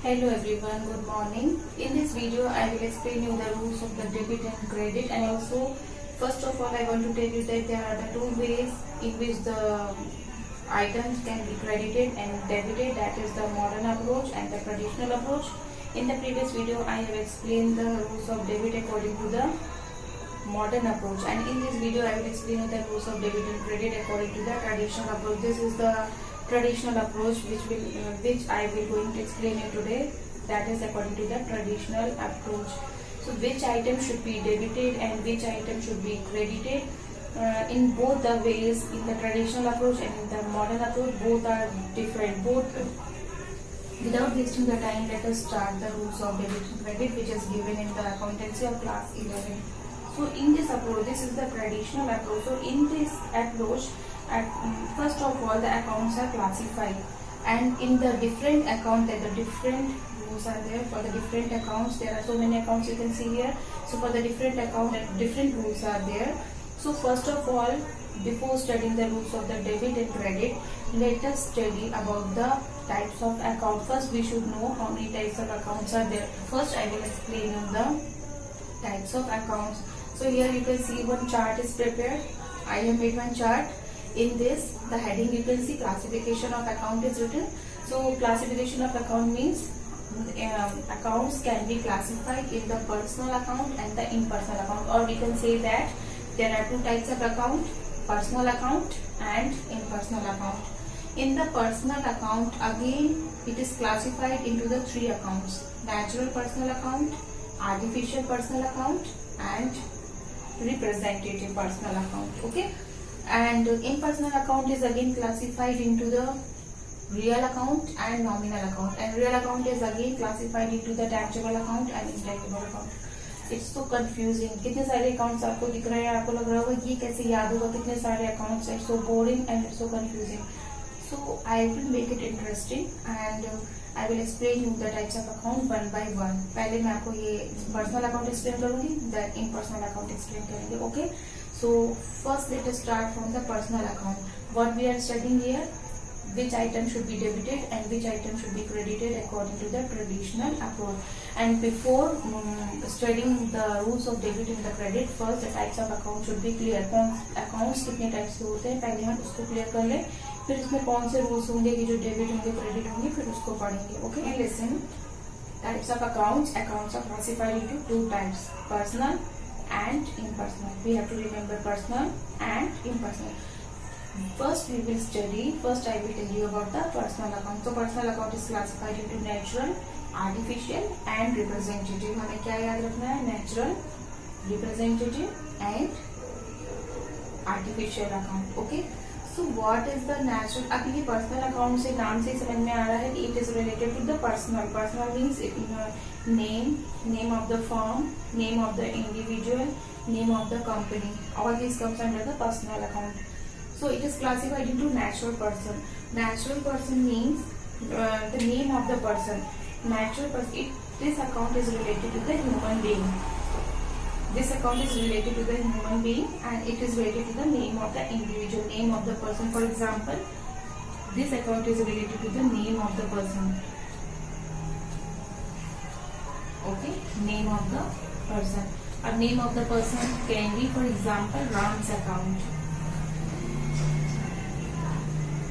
Hello everyone, good morning. In this video, I will explain you the rules of the debit and credit, and also first of all I want to tell you that there are the two ways in which the items can be credited and debited, that is the modern approach and the traditional approach. In the previous video, I have explained the rules of debit according to the modern approach, and in this video I will explain you the rules of debit and credit according to the traditional approach. This is the traditional approach which I will going to explain you today, that is according to the traditional approach. So which item should be debited and which item should be credited, in both the ways, in the traditional approach and in the modern approach, both are different. Without wasting the time, let us start the rules of debit and credit, which is given in the accountancy of class 11. So in this approach, this is the traditional approach. So in this approach, first of all, the accounts are classified, and in the different account, the different rules are there for the different accounts. There are so many accounts you can see here. So for the different account, different rules are there. So first of all, before studying the rules of the debit and credit, let us study about the types of account. First, we should know how many types of accounts are there. First, I will explain you the types of accounts. So here you can see one chart is prepared. I have made one chart. In this, the heading you can see classification of account is written. So classification of account means accounts can be classified in the personal account and the impersonal account, or we can say that there are two types of account: personal account and impersonal account. In the personal account, again it is classified into the three accounts: natural personal account, artificial personal account, and representative personal account. Okay. And impersonal account is again classified into the real account and nominal account, and real account is again classified into the tangible account and intangible account. It's so confusing. कितने सारे accounts आपको दिख रहे हैं, आपको लग रहा होगा ये कैसे याद होगा, कितने सारे accounts, it's so boring and it's so confusing. So I will make it interesting and I will explain you the types of account one by one. पहले मैं आपको ये personal account explain करूँगी, then impersonal account explain करेंगे. Okay. So first let us start from the personal account. What we are studying here, which item should be debited and which item should be credited according to the traditional approach. And before studying the rules of debit and the credit, first the types of account should be clear. Accounts कितने types के होते हैं, पहले हम उसको clear कर लें, फिर इसमें कौन से rules होंगे कि जो debit होंगे, credit होंगे, फिर उसको पढ़ेंगे. Okay, and listen. Types of accounts. Accounts are classified into two types: personal and impersonal. We have to remember personal and impersonal. First I will tell you about the personal account. So personal account is classified into natural, artificial and representative. हमें क्या याद रखना है? Natural, representative and artificial account. Okay. So what is the natural? अब ये personal account से नाम से समझ में आ रहा है कि it is related to the personal. Personal means name of the firm, name of the individual, name of the company. All these comes under the personal account. So it is classified into natural person. Natural person means the name of the person. Natural person. This account is related to the human being. This account is related to the human being and it is related to the name of the individual, name of the person. For example, this account is related to the name of the person. Okay, name of the person. A name of the person can be, for example, Ram's account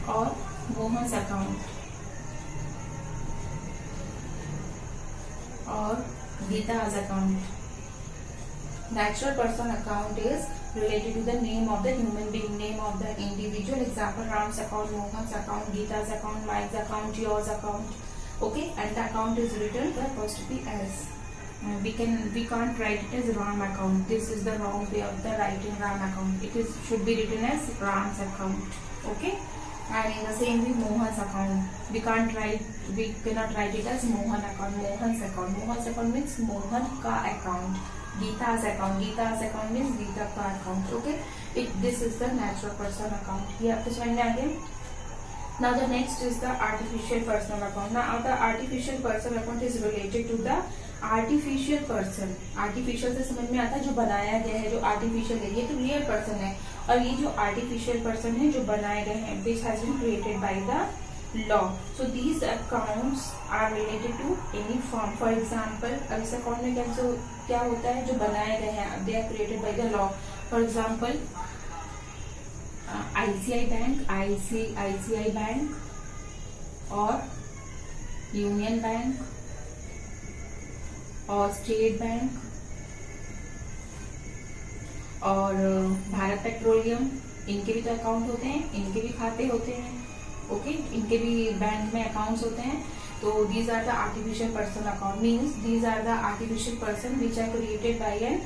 or Mohan's account or Geeta's account. Natural person account is related to the name of the human being, name of the individual. Example: Ram's account, Mohan's account, Geeta's account, Mike's account, yours account. Okay, and the account is written the first be as. We can't write it as Ram account. This is the wrong way of the writing Ram account. It should be written as Ram's account. Okay, and in the same way Mohan's account. We cannot write it as Mohan account. Mohan's account. Mohan's account means Mohan ka account. Geeta's account means Geeta ka account. Okay, this is the natural person account. ये आपको समझ में आ गया? Now the next is the artificial personal account. Now the artificial personal account is related to the artificial person. Artificial से समझ में आता है जो बनाया गया है, जो artificial है, ये तो real person है, और ये जो artificial person है जो बनाए गए हैं, which has been created by the law. So these accounts are related to any firm. For example, इस अकाउंट में क्या होता है, जो बनाए गए हैं, they are created by the law. For example, ICICI bank और यूनियन बैंक और स्टेट बैंक और भारत पेट्रोलियम, इनके भी तो अकाउंट होते हैं, इनके भी खाते होते हैं, ओके, इनके भी बैंक में अकाउंट्स होते हैं. तो these are the artificial person account, means these are the artificial person which are created by an,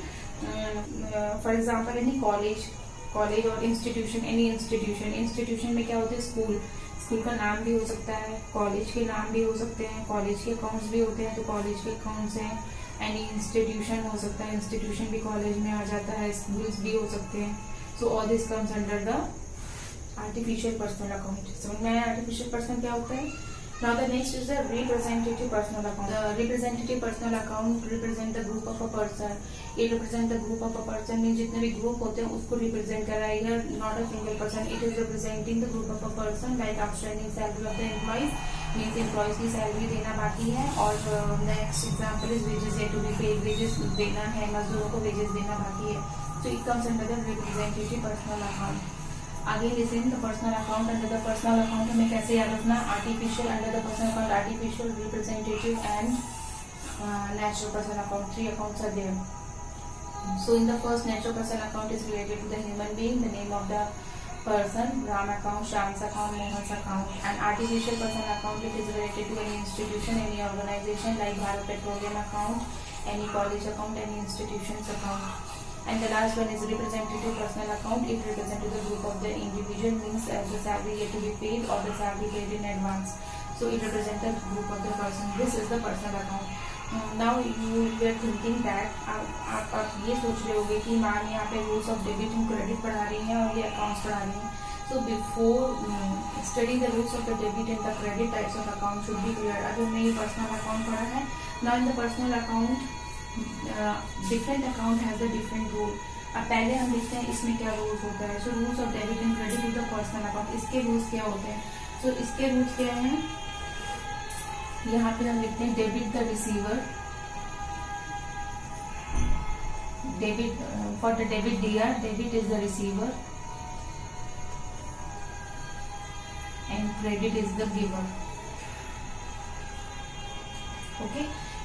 for example any college और इंस्टीट्यूशन, एनी इंस्टीट्यूशन में क्या होता है, स्कूल का नाम भी हो सकता है, कॉलेज के नाम भी हो सकते हैं, कॉलेज के अकाउंट्स भी होते हैं तो कॉलेज के अकाउंट्स हैं. एनी इंस्टीट्यूशन हो सकता है, इंस्टीट्यूशन भी कॉलेज में आ जाता है, स्कूल्स भी हो सकते हैं. So all this comes under the artificial personal account. समझ में आया आर्टिफिशियल पर्सन क्या होता है. Now the next is the representative personal account. The representative personal account represent the group of a person. It represent the group of a person means जितने भी group होते हैं उसको represent कर रहा है. Here not a single person. It is representing the group of a person like outstanding salary of the employees means employees की salary देना बाकी है. और next example is wages yet to be paid. wages देना है, मजदूरों को wages देना बाकी है. So it comes under the representative personal account. आगे listen the personal account. Under the personal account हमें कैसे याद रखना, artificial, under the personal account artificial, representative and natural personal account. 3 accounts are there. So in the first, natural person account is related to the human being, the name of the person, Ram account, Sham's account, Mohan's account. And artificial person account, it is related to any institution, any organization like Bharat Petroleum account, any college account, any institution's account. And the last one is representative personal account. It represents the group of the individual, means the salary yet to be paid or the salary paid in advance. So it represents the group of the person. This is the personal account. Now you were thinking that आप ये सोच रहे होगे कि ma'am यहाँ पे rules of debit and credit पढ़ा रही हैं और ये अकाउंट्स पढ़ा रही हैं. So before studying the rules of the debit and the credit types of account should be clear. अगर हमने ये पर्सनल अकाउंट पढ़ा है, now in the personal account different account has a different rule. अब पहले हम देखते हैं इसमें क्या रूल्स होता है. So rules of debit and credit to the personal account, इसके रूल्स क्या होते हैं. सो इसके रूल्स क्या हैं, यहाँ पे हम लिखते हैं debit the receiver, debit for the debit DR, debit is the receiver and credit is the giver. Okay,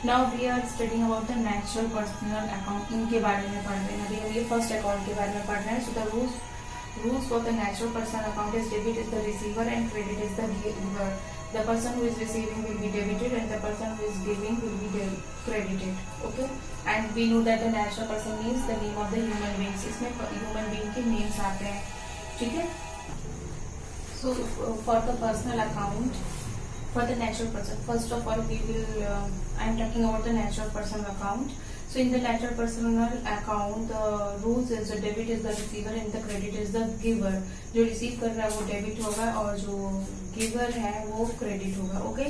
now we are studying about the natural personal account. इनके बारे में पढ़ रहे हैं अभी हम, ये फर्स्ट अकाउंट के बारे में पढ़ रहे हैं. So the rules for the natural personal account is debit is the receiver and credit is the giver. The person who is receiving will be debited and the person who is giving will be credited. Okay, and we know that the natural person means the name of the human beings. इसमें human being के names आते हैं, ठीक है. So for the personal account, for the natural person, first of all we will I am talking about the natural personal account. So in the natural personal account, the rules is the debit is the receiver and the credit is the giver. जो receive कर रहा है वो debit होगा और जो giver है वो credit होगा. Okay,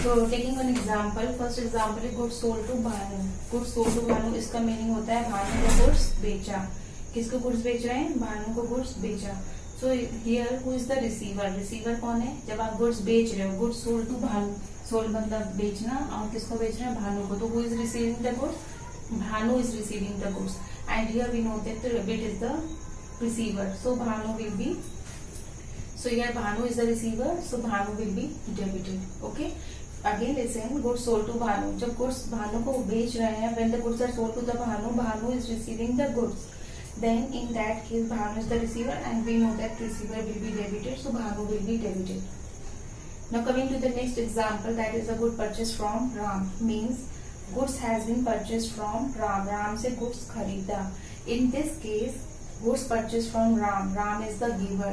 so taking an example, first example is goods sold to Bhanu. goods sold to Bhanu, इसका मीनिंग होता है भानु को goods बेचा. किसको goods बेच रहे हैं, भानु को goods बेचा. So here who is the receiver? receiver कौन है, जब आप goods बेच रहे हो, goods sold to Bhanu, sold मतलब बेचना, और किसको बेच रहे हैं, भानु को. तो who is receiving the goods, Bhanu is receiving the goods, and here we know that the debit is the receiver. So Bhanu will be, so here Bhanu is the receiver, so Bhanu will be debited. Okay, again listen, goods sold to Bhanu. जब goods Bhanu को बेच रहे हैं, when the goods are sold to the Bhanu, Bhanu is receiving the goods. Then in that case Bhanu is the receiver, and we know that receiver will be debited, so Bhanu will be debited. Now coming to the next example, that is a good purchase from Ram, means goods has been purchased from Ram. Ram से goods खरीदा. In this case, goods purchased from Ram. Ram is the giver.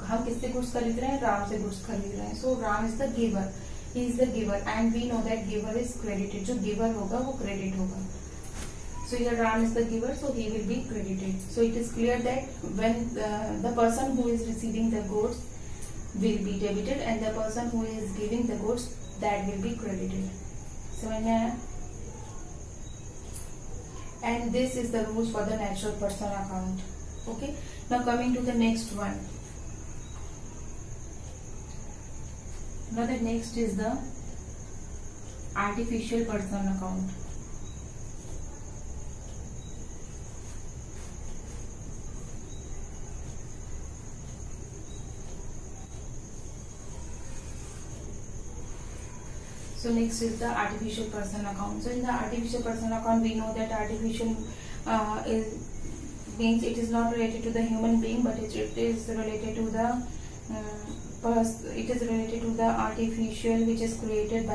हम किससे goods खरीद रहे हैं, राम से goods खरीद रहे हैं. So Ram is the giver. He is the giver, and we know that giver is credited. जो giver होगा वो credit होगा. So here Ram is the giver, so he will be credited. So it is clear that when the person who is receiving the goods will be debited, and the person who is giving the goods, that will be credited. समझ में आया? And this is the rules for the natural personal account. Okay, now coming to the next one. Now the next is the artificial personal account. So next is the artificial personal account. So in the artificial personal account, we know that artificial means it is not related to the human being, but it is related to the artificial which is created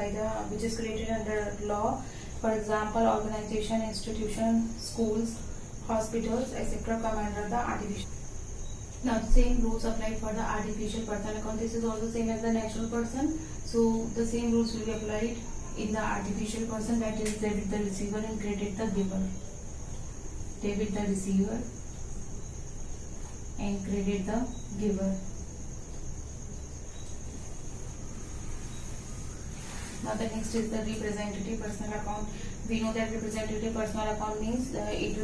under law. For example, organization, institution, schools, hospitals, etc. come under the artificial. Now the same rules apply for the artificial personal account. This is also same as the natural person. So the same rules will be applied in the artificial person, that is debit the receiver and credit the giver. Debit the receiver and credit the giver. Now the next is the representative personal account. We know that representative personal account means it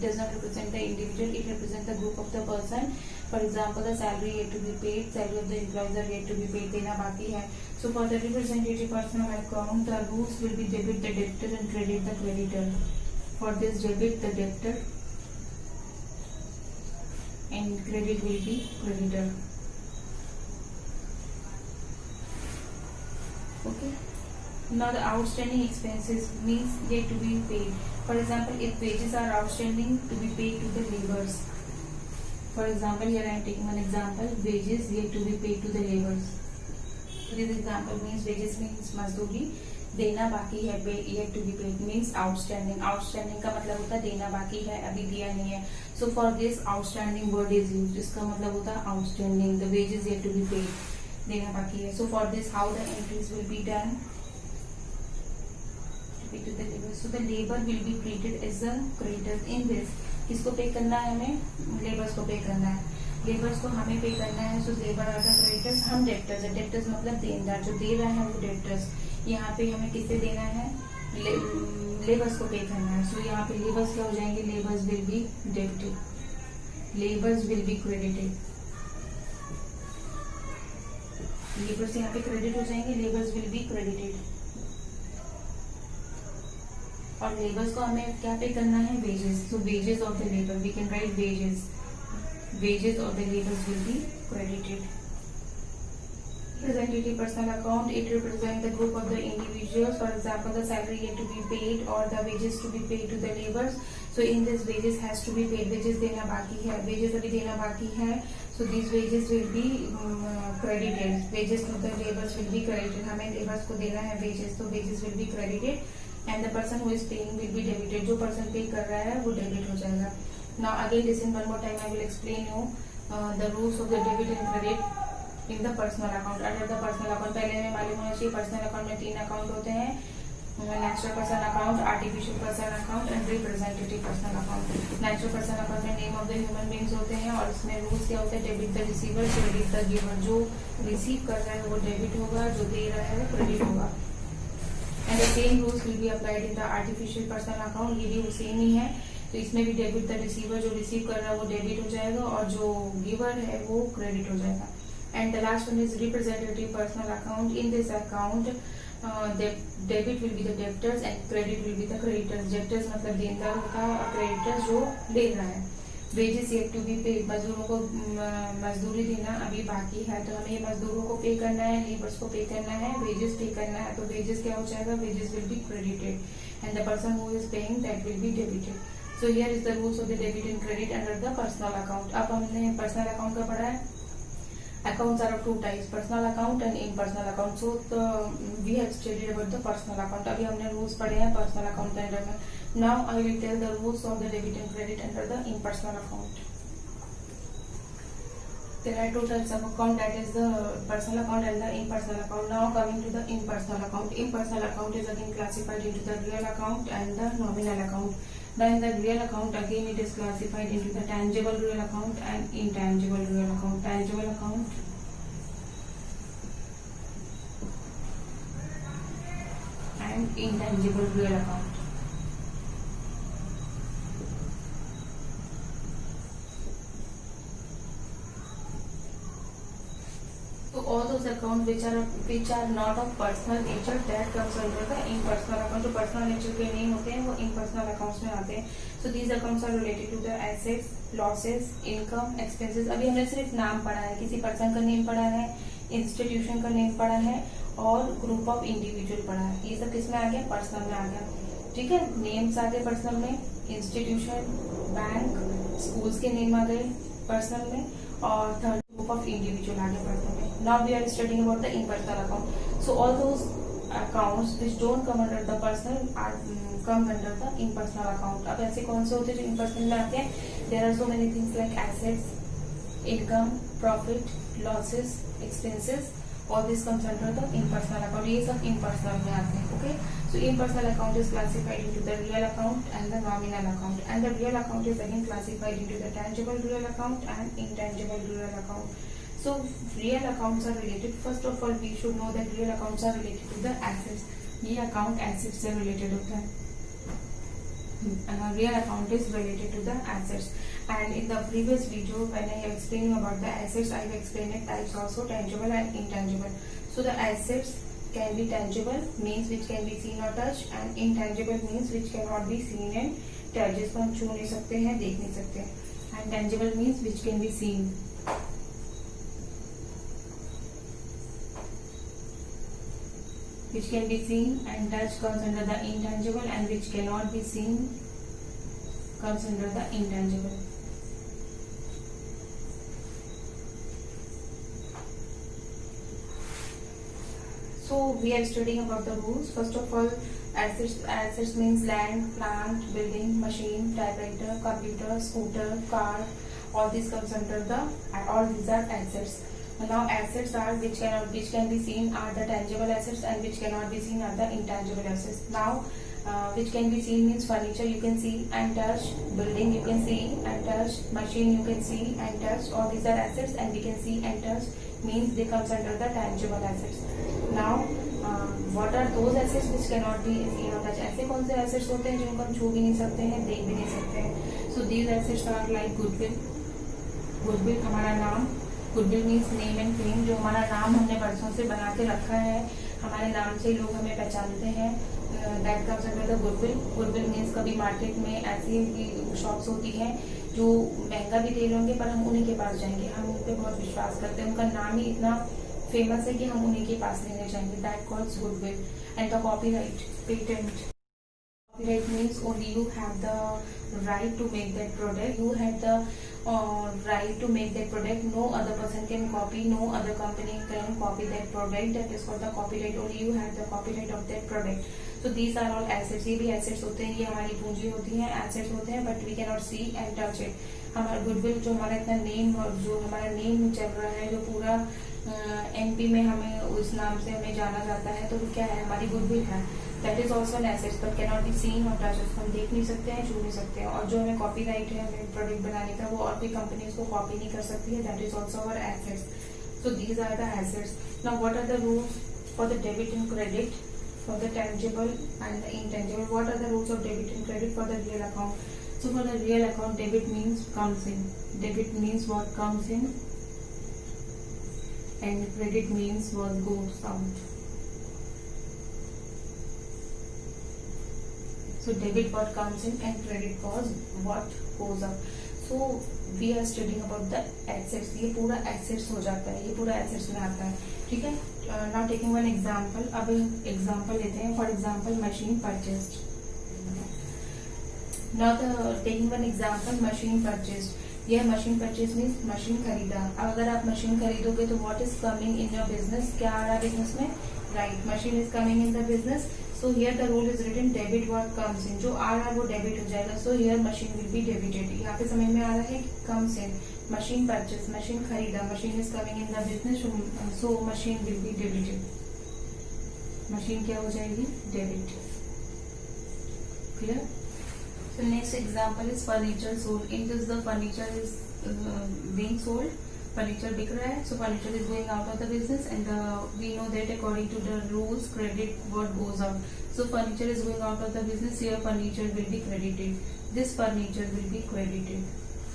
does not represent the individual, it represents the group of the person. For example, the salary yet to be paid, salary of the employees are yet to be paid, देना बाकी है. So for the representative personal account, the rules will be debit the debtor and credit the creditor. For this, debit the debtor and credit will be creditor. Okay. Now the outstanding expenses means yet to be paid. For example, if wages are outstanding to be paid to the laborers. For example, here I am taking one example, wages yet to be paid to the laborers. This example means wages means मजदूरी, देना बाकी है, yet to be paid means outstanding. Outstanding का मतलब होता है देना बाकी है, अभी दिया नहीं है. So for this outstanding word is used. इसका मतलब होता है outstanding, the wages yet to be paid, देना बाकी है. So for this, how the entries will be done? To the labor. So the labor will be treated as a creditor in this. किसको पे करना है? हमें लेबर्स को पे करना है. लेबर्स को हमें पे करना है. So labour are the creditors, हम डेब्टर्स है. डेब्टर्स मतलब देनदार, जो दे रहा है वो डेब्टर्स. यहाँ पे हमें किसे देना है? लेबर्स को पे करना है. सो यहाँ पे लेबर्स क्या हो जाएंगे? Labours will be debited, labours will be credited. Labours यहाँ पे क्रेडिट हो जाएंगे, लेबर्स विल बी क्रेडिटेड. और लेबर्स को हमें क्या पे करना है? Wages. So wages of the labour, we can write wages. Wages of the labours will be credited. Representative personal account, it represents the group of the individuals. For example, the salary yet to be paid or the wages to be paid to the laborers. So in this, wages has to be paid. Wages देना बाकी है, wages अभी देना बाकी है. So these wages will be credited. Wages to the laborers will be credited. हमें laborers को देना है wages, तो wages will be credited. And the person who is paying will be debited. जो person pay कर रहा है वो debit हो जाएगा. Now again listen one more time. I will explain you the rules of the debit and credit in the personal account. Under the personal account, पहले हमें मालूम होना चाहिए personal account में 3 अकाउंट होते हैं. Natural person account, artificial person account and representative personal account. Natural person account में name of the human beings होते हैं और इसमें rules क्या होते हैं? Debit the receiver, credit the giver. जो receive कर रहा है वो debit होगा, जो दे रहा है वो credit होगा. And the same rules will be applied in the artificial personal account. ये भी सेम ही है. तो इसमें भी डेबिट द रिसीवर, जो रिसीव कर रहा है वो डेबिट हो जाएगा और जो गिवर है वो क्रेडिट हो जाएगा. And the last one is representative personal account. In this account debit will be the debtors and credit will be the creditors. Debtors मतलब देनदार होता है और क्रेडिटर्स जो ले रहा है. Wages yet to be paid, मजदूरों को मजदूरी देना अभी बाकी है, तो हमें मजदूरों को पे करना है, लेबर्स को पे करना है, वेजेस पे करना है. तो वेजेस क्या हो जाएगा? Wages will be credited and the person who is paying that will be debited. So here is the rules of the debit and credit under the personal account. अब हमने personal account का पढ़ा है. Accounts are of two types, personal account and impersonal account. So we have studied about the personal account. अभी हमने rules पढ़े हैं personal account के अंदर में. Now I will tell the rules of the debit and credit under the impersonal account. There are two types of account, that is the personal account and the impersonal account. Now coming to the impersonal account. Impersonal account is again classified into the real account and the nominal account. Then the real account again it is classified into the tangible real account and intangible real account. Tangible account and intangible real account. So all those account which are not of personal nature that comes under the impersonal account. जो personal nature के name होते हैं वो impersonal accounts में आते हैं. So these accounts are related to the assets, losses, income, expenses. अभी हमने सिर्फ नाम पढ़ा है, किसी पर्सन का नेम पढ़ा है, इंस्टीट्यूशन का नेम पढ़ा है और ग्रुप ऑफ इंडिविजुअल पढ़ा है. ये सब किसमें आ गया? पर्सनल में आ गया. ठीक है, नेम्स आ गए पर्सनल में, इंस्टीट्यूशन, बैंक, स्कूल्स के नेम आ गए पर्सनल में, और थर्ड ग्रुप ऑफ इंडिविजुअल आ गया पर्सनल में. Now we are studying about the impersonal account. So all those accounts which don't come under the personal are come under the impersonal account. अब ऐसे कौन से होते हैं जो impersonal में आते हैं? There are so many things like assets, income, profit, losses, expenses. All this comes under the impersonal account. ये सब impersonal में आते हैं. Okay? So impersonal account is classified into the real account and the nominal account. And the real account is again classified into the tangible real account and intangible real account. So real accounts are related. First of all, we should know that real accounts are related to the assets. ये account assets से related होता है. Real account is related to the assets. And in the previous video, when I explained about the assets, I have explained it types also tangible and intangible. So the assets can be tangible, means which can be seen or touched, and intangible means which cannot be seen and touched. जिसको हम छू नहीं सकते हैं, देख नहीं सकते. And tangible means which can be seen. Which can be seen and touched comes under the intangible, and which cannot be seen comes under the intangible. So we are studying about the rules. First of all, assets means land, plant, building, machine, typewriter, computer, scooter, car. All this comes under all these are assets. Now assets are which can be seen are the tangible assets, and which cannot be seen are the intangible assets. Now which can be seen means furniture you can see and touch, building you can see and touch, machine you can see and touch. All these are assets and we can see and touch, means they comes under the tangible assets. Now what are those assets which cannot be seen or touch? ऐसे कौन से assets होते हैं जिनको हम छू भी नहीं सकते हैं, देख भी नहीं सकते हैं? So these assets are like goodwill. Goodwill हमारा नाम. Goodwill means name and fame. जो हमारा नाम हमने बरसों से बना के रखा है, हमारे नाम से लोग हमें पहचानते हैं, that comes under the goodwill. Goodwill means कभी मार्केट में ऐसी शॉप्स होती हैं जो महंगा भी दे रहे होंगे पर हम उन्हीं के पास जाएंगे, हम उन पर बहुत विश्वास करते हैं, उनका नाम ही इतना फेमस है कि हम उन्हीं के पास लेने जाएंगे. That calls goodwill. And the copyright, patent. Copyright means only you have the right to make that product. You have the right to make that product. No other person can copy. No other company can copy that product. That is called the copyright. Only you have the copyright of that product. So these are all assets. ये भी assets होते हैं, ये हमारी पूंजी होती है, assets होते हैं, but we cannot see and touch it. हमारा गुडविल जो हमारा इतना नेम और जो हमारा नेम चल रहा है, जो पूरा एमपी में हमें उस नाम से हमें जाना जाता है, तो क्या है? हमारी गुडविल है. That is also an asset but cannot be seen और टच. उसको हम देख नहीं सकते हैं, छू नहीं सकते हैं. और जो हमें कॉपीराइट है हमें प्रोडक्ट बनाने का, वो और कोई कंपनी उसको कॉपी नहीं कर सकती है. That is also our assets. So these are the assets. Now what are the rules for the debit and credit for the tangible and the intangible? What are the rules of debit and credit for the real account? So for the real account, debit means comes in. Debit means what comes in, and credit means what goes out. So debit what comes in and credit was what goes out. So we are studying about the assets. ये पूरा assets हो जाता है, ये पूरा assets में आता है. ठीक है. Now taking one example. अब example लेते हैं. For example, machine purchased. Now taking one example, machine purchased. यह machine purchase means machine खरीदा. अब अगर आप machine खरीदोगे तो what is coming in your business? क्या आ रहा है business में? Right, machine is coming in the business. So here the rule is written debit what comes in. जो आ रहा है वो debit हो जाएगा. So here machine will be debited. यहाँ पे समझ में आ रहा है comes in. Machine purchase, machine खरीदा. Machine is coming in the business. So machine will be debited. Machine क्या हो जाएगी? Debit. Clear? So next example is furniture sold. In this the furniture is being sold. Furniture बिक रहा है. So furniture is going out of the business, and we know that according to the rules, credit what goes out. So furniture is going out of the business. Here furniture will be credited. This furniture will be credited.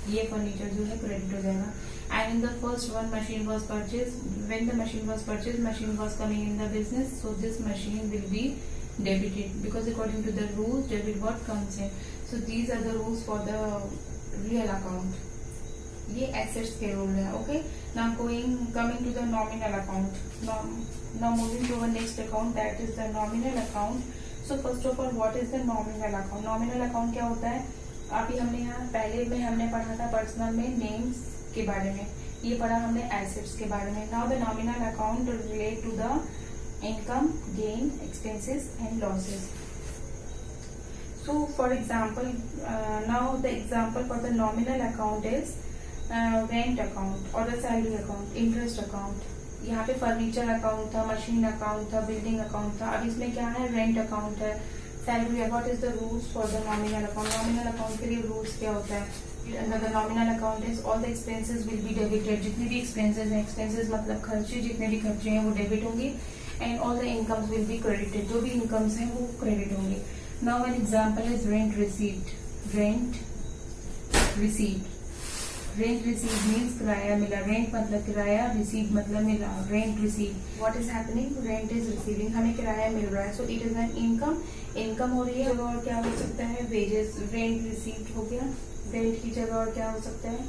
ये furniture जो है credit हो जाएगा. And in the first one, machine was purchased. When the machine was purchased, machine was coming in the business, so this machine will be debited, because according to the rules, debit what comes in. So these are the rules for the real account. ये assets के rule है. Okay. Now coming to the nominal account. Now moving to our next account, that is the nominal account. So first of all, what is the nominal account? Nominal account क्या होता है? अभी हमने यहाँ पहले में हमने पढ़ा था पर्सनल में नेम्स के बारे में, ये पढ़ा हमने एसेट्स के बारे में. Now the nominal account relate to the income, gain, expenses and losses. So for example, now the example for the nominal account is rent account और the salary account, interest account. यहाँ पे furniture account था, machine account था, building account था. अब इसमें क्या है? रेंट अकाउंट है, salary. What is the rules for the nominal account? Nominal account के लिए रूल्स क्या होता है? Under the nominal account is all the expenses will be debited. जितने भी एक्सपेंसेस हैं, एक्सपेंसेस मतलब खर्चे, जितने भी खर्चे हैं वो डेबिट होंगे. And all the incomes will be credited. जो भी इनकम्स हैं वो क्रेडिट होंगे. Now an example is rent received. Rent received. Rent receive means किराया मिला. रेंट मतलब किराया, रिसीव मतलब मिला. Rent receive. What is happening? Rent is receiving. हमें किराया मिल रहा है, so it is an income. Income हो रही है. और क्या हो सकता है? वेजेस. रेंट रिसीव्ड हो गया. रेंट की जगह और क्या हो सकता है?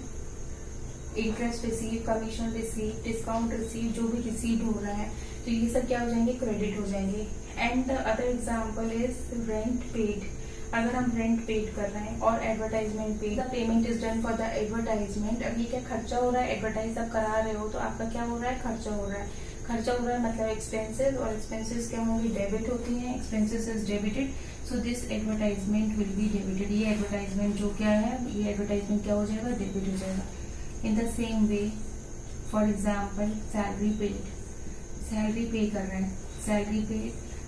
Interest receive, commission receive, discount receive. जो भी रिसीव हो रहा है तो ये सब क्या हो जाएंगे? क्रेडिट हो जाएंगे. And the other example is rent paid. अगर हम रेंट पेड कर रहे हैं और advertisement paid, the payment is done for the advertisement. अब ये क्या खर्चा हो रहा है? एडवर्टाइज आप करा रहे हो तो आपका क्या हो रहा है? खर्चा हो रहा है. खर्चा हो रहा है मतलब एक्सपेंसेस, और एक्सपेंसेस क्या होंगे? डेबिट होती हैं. Expenses is debited, so this advertisement will be debited. ये एडवर्टाइजमेंट जो क्या है, ये एडवर्टाइजमेंट क्या हो जाएगा? डेबिट हो जाएगा. In the same way, for example salary paid. Salary पे कर रहे हैं, सैलरी पे.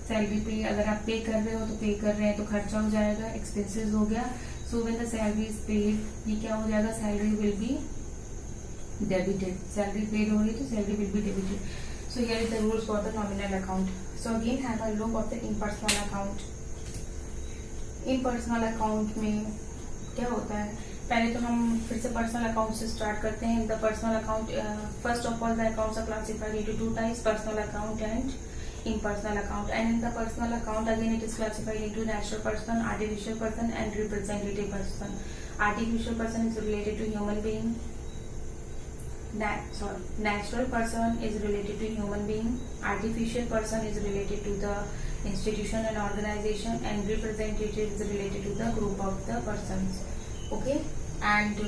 सैलरी पे अगर आप पे कर रहे हो तो पे कर रहे हैं तो खर्चा हो जाएगा, एक्सपेंसेस हो गया. So when the salary is paid, ये क्या हो जाएगा? Salary will be debited. Salary paid हो रही है तो salary will be debited. So here is the rules for the nominal account. So again have a look of the impersonal account. impersonal account में क्या होता है? पहले तो हम फिर से पर्सनल अकाउंट से स्टार्ट करते हैं. The personal account, first of all the accounts are classified into two types, personal account and impersonal account. And in the personal account again it is classified into natural person, artificial person and representative person. Artificial person is related to human being. Natural person is related to human being. Artificial person is related to the institution and organization, and representative is related to the group of the persons. Okay, and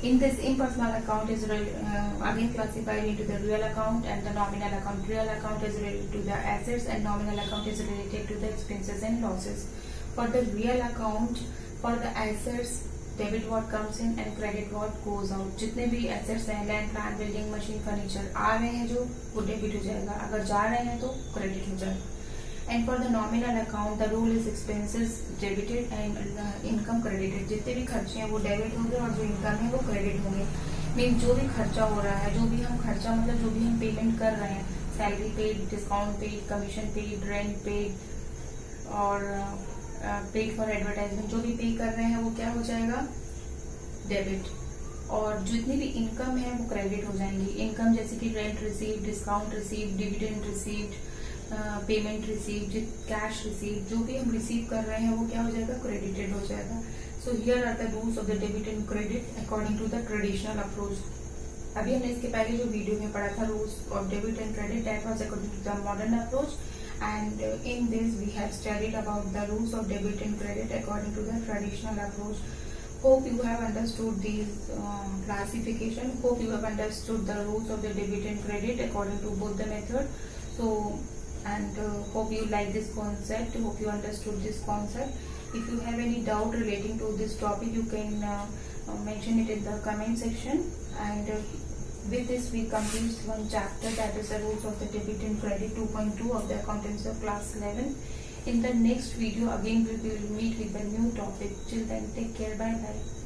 in this impersonal account is again classified into the real account and the nominal account. Real account is related to the assets and nominal account is related to the expenses and losses. For the real account, for the assets, debit what comes in and credit what goes out. जितने भी assets हैं, land, plant, building, machine, furniture, आ रहे हैं जो, वो debit हो जाएगा. अगर जा रहे हैं तो क्रेडिट हो जाएगा. And for the nominal account the rule is expenses debited and income credited. जितने भी खर्चे हैं वो डेबिट होंगे और जो इनकम है वो क्रेडिट होंगे. मीन जो भी खर्चा हो रहा है, जो भी हम खर्चा मतलब जो भी हम पेमेंट कर रहे हैं, salary paid, discount paid, commission paid, rent paid और पेड फॉर एडवर्टाइजमेंट, जो भी पे कर रहे हैं वो क्या हो जाएगा? डेबिट. और जितनी भी इनकम है वो क्रेडिट हो जाएंगी. इनकम जैसे कि rent receive, discount receive, dividend receive, payment receive, cash receive, जो भी हम रिसीव कर रहे हैं वो क्या हो जाएगा? क्रेडिटेड हो जाएगा. So here are the rules of the debit and credit according to the traditional approach. अभी हमने इसके पहले जो वीडियो में पढ़ा था rules of debit and credit, that was according to the modern approach. And in this we have studied about the rules of debit and credit according to the traditional approach. Hope you have understood these classification. Hope you have understood the rules of the debit and credit according to both the method. So and hope you like this concept. Hope you understood this concept. If you have any doubt relating to this topic, you can mention it in the comment section. And with this we complete one chapter, that is the rules of the debit and credit 2.2 of the accountancy of class 11. In the next video again we will meet with a new topic. Till then, take care. Bye bye.